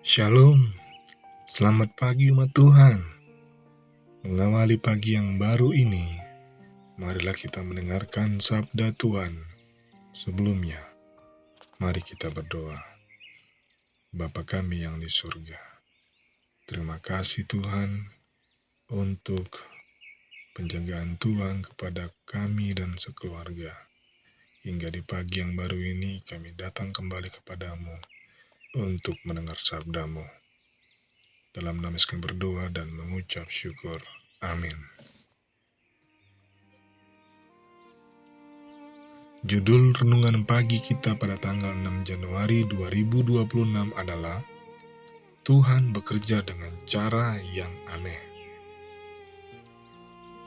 Shalom, selamat pagi umat Tuhan. Mengawali pagi yang baru ini, marilah kita mendengarkan sabda Tuhan. Sebelumnya, mari kita berdoa. Bapa kami yang di surga, terima kasih Tuhan untuk penjagaan Tuhan kepada kami dan sekeluarga. Hingga di pagi yang baru ini kami datang kembali kepadamu untuk mendengar sabdamu. Dalam nama Yesus kami berdoa dan mengucap syukur. Amin. Judul renungan pagi kita pada tanggal 6 Januari 2026 adalah Tuhan bekerja dengan cara yang aneh.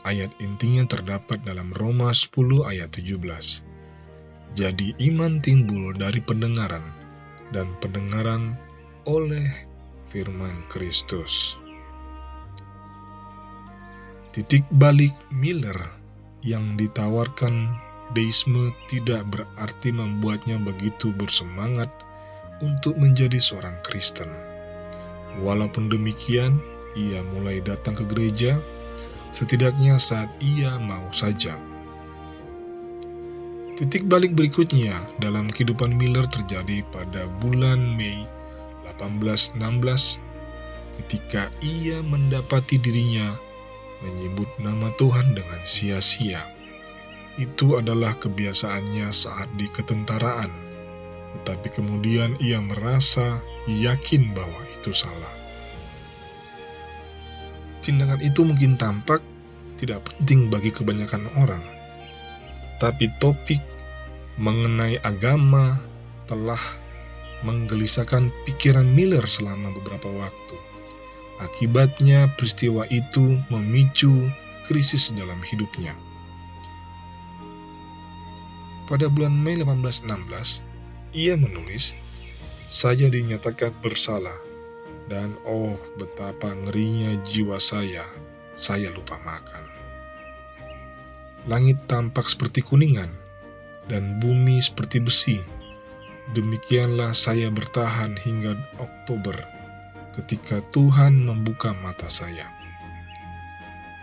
Ayat intinya terdapat dalam Roma 10 ayat 17. Jadi iman timbul dari pendengaran, dan pendengaran oleh firman Kristus. Titik balik Miller yang ditawarkan deisme tidak berarti membuatnya begitu bersemangat untuk menjadi seorang Kristen. Walaupun demikian, ia mulai datang ke gereja, setidaknya saat ia mau saja. Titik balik berikutnya dalam kehidupan Miller terjadi pada bulan Mei 1816 ketika ia mendapati dirinya menyebut nama Tuhan dengan sia-sia. Itu adalah kebiasaannya saat di ketentaraan, tetapi kemudian ia merasa yakin bahwa itu salah. Tindakan itu mungkin tampak tidak penting bagi kebanyakan orang, tapi topik mengenai agama telah menggelisahkan pikiran Miller selama beberapa waktu. Akibatnya peristiwa itu memicu krisis dalam hidupnya. Pada bulan Mei 1816, ia menulis, "Saya dinyatakan bersalah, dan oh betapa ngerinya jiwa saya lupa makan. Langit tampak seperti kuningan, dan bumi seperti besi. Demikianlah saya bertahan hingga Oktober, ketika Tuhan membuka mata saya."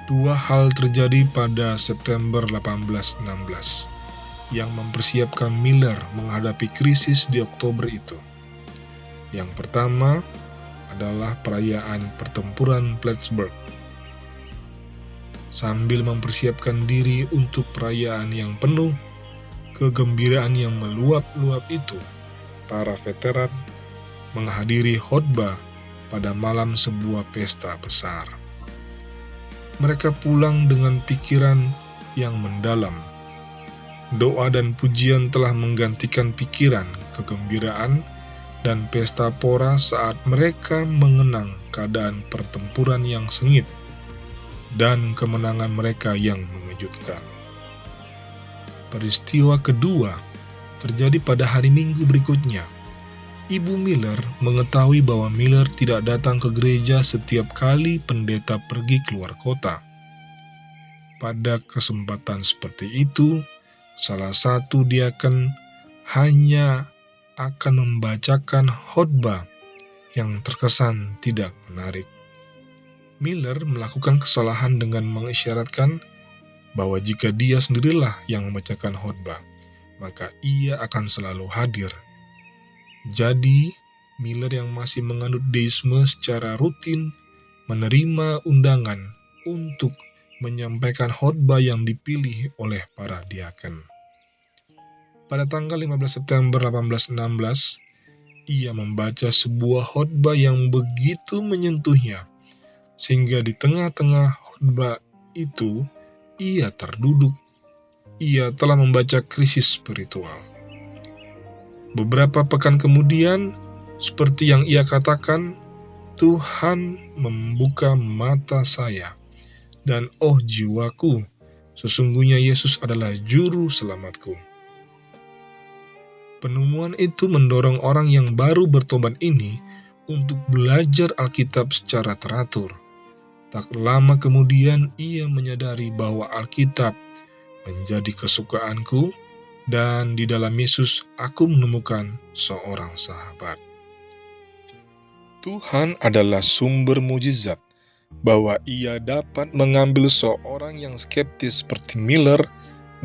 Dua hal terjadi pada September 1816 yang mempersiapkan Miller menghadapi krisis di Oktober itu. Yang pertama adalah perayaan pertempuran Plattsburgh. Sambil mempersiapkan diri untuk perayaan yang penuh kegembiraan yang meluap-luap itu, para veteran menghadiri khotbah pada malam sebuah pesta besar. Mereka pulang dengan pikiran yang mendalam. Doa dan pujian telah menggantikan pikiran, kegembiraan, dan pesta pora saat mereka mengenang keadaan pertempuran yang sengit dan kemenangan mereka yang mengejutkan. Peristiwa kedua terjadi pada hari Minggu berikutnya. Ibu Miller mengetahui bahwa Miller tidak datang ke gereja setiap kali pendeta pergi keluar kota. Pada kesempatan seperti itu, salah satu diaken hanya akan membacakan khotbah yang terkesan tidak menarik. Miller melakukan kesalahan dengan mengisyaratkan bahwa jika dia sendirilah yang membacakan khotbah, maka ia akan selalu hadir. Jadi, Miller yang masih menganut deisme secara rutin menerima undangan untuk menyampaikan khotbah yang dipilih oleh para diaken. Pada tanggal 15 September 1816, ia membaca sebuah khotbah yang begitu menyentuhnya, sehingga di tengah-tengah khotbah itu, ia terduduk. Ia telah membaca krisis spiritual. Beberapa pekan kemudian, seperti yang ia katakan, Tuhan membuka mata saya, dan oh jiwaku, sesungguhnya Yesus adalah juru selamatku. Penemuan itu mendorong orang yang baru bertobat ini untuk belajar Alkitab secara teratur. Tak lama kemudian ia menyadari bahwa Alkitab menjadi kesukaanku, dan di dalam Yesus aku menemukan seorang sahabat. Tuhan adalah sumber mujizat, bahwa Ia dapat mengambil seorang yang skeptis seperti Miller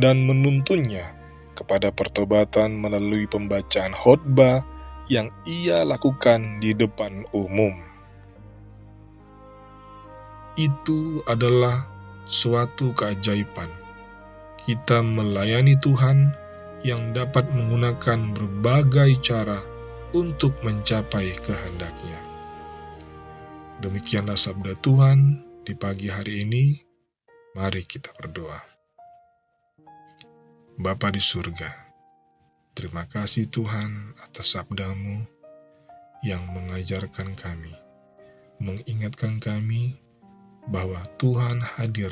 dan menuntunnya kepada pertobatan melalui pembacaan khotbah yang ia lakukan di depan umum. Itu adalah suatu keajaiban. Kita melayani Tuhan yang dapat menggunakan berbagai cara untuk mencapai kehendak-Nya. Demikianlah sabda Tuhan di pagi hari ini. Mari kita berdoa. Bapa di surga, terima kasih Tuhan atas sabda-Mu yang mengajarkan kami, mengingatkan kami bahwa Tuhan hadir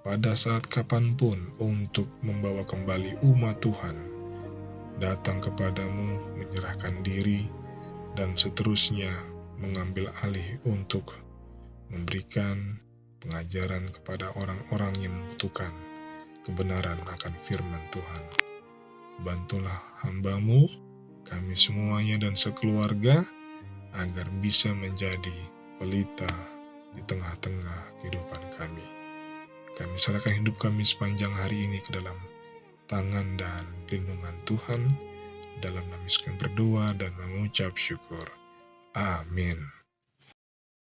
pada saat kapanpun untuk membawa kembali umat Tuhan datang kepadamu, menyerahkan diri, dan seterusnya mengambil alih untuk memberikan pengajaran kepada orang-orang yang membutuhkan kebenaran akan firman Tuhan. Bantulah hamba-Mu, kami semuanya dan sekeluarga, agar bisa menjadi pelita di tengah-tengah kehidupan kami. Kami serahkan hidup kami sepanjang hari ini ke dalam tangan dan lindungan Tuhan, dalam nama Yesus kami berdoa dan mengucap syukur. Amin.